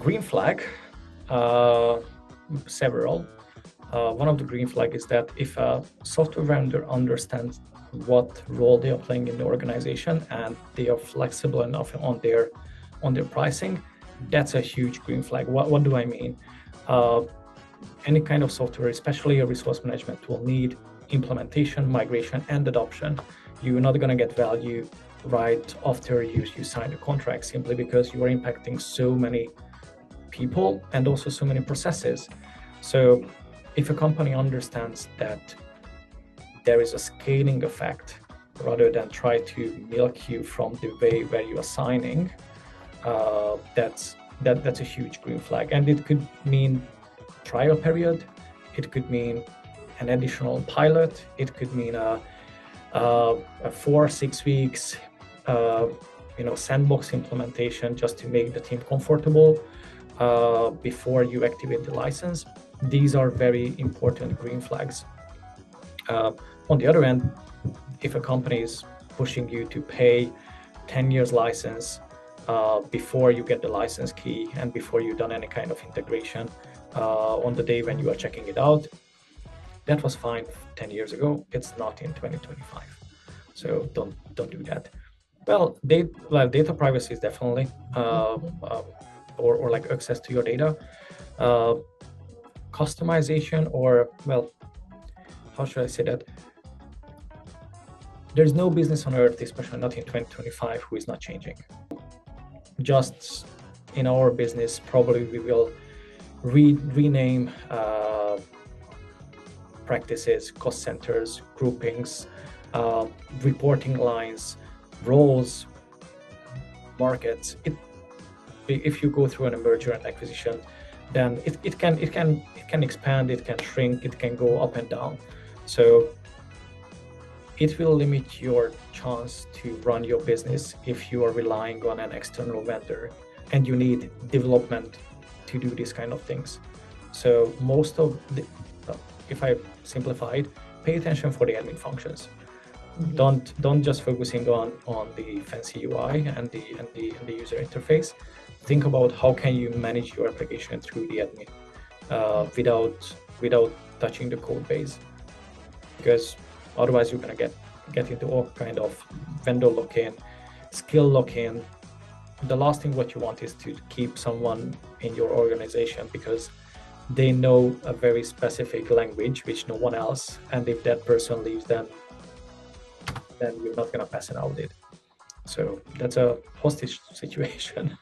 Green flag, uh, several. One of the green flag is that if a software vendor understands what role they are playing in the organization and they are flexible enough on their pricing, that's a huge green flag. What do I mean? Any kind of software, especially a resource management tool, need implementation, migration, and adoption. You're not going to get value right after you sign the contract, simply because you are impacting so many people and also so many processes. So if a company understands that there is a scaling effect, rather than try to milk you from the way where you are signing, that's a huge green flag. And it could mean trial period, it could mean an additional pilot, it could mean a 4 or 6 weeks sandbox implementation just to make the team comfortable before you activate the license. These are very important green flags. On the other end, if a company is pushing you to pay 10 years license before you get the license key and before you've done any kind of integration on the day when you are checking it out, that was fine 10 years ago. It's not in 2025. So don't do that. Well, data privacy is definitely, or like access to your data. Customization, or, well, how should I say that? There's no business on earth, especially not in 2025, who is not changing. Just in our business, probably we will rename practices, cost centers, groupings, reporting lines, roles, markets. If you go through a merger and acquisition, then it can expand, it can shrink, it can go up and down. So it will limit your chance to run your business if you are relying on an external vendor and you need development to do these kind of things. So most of the, if I simplify it, pay attention for the admin functions. Mm-hmm. Don't just focusing on the fancy UI and the user interface. Think about how can you manage your application through the admin without touching the code base, because otherwise you're gonna get into all kind of vendor lock-in, skill lock-in. The last thing what you want is to keep someone in your organization because they know a very specific language which no one else, and if that person leaves, then you're not gonna pass an audit. So that's a hostage situation.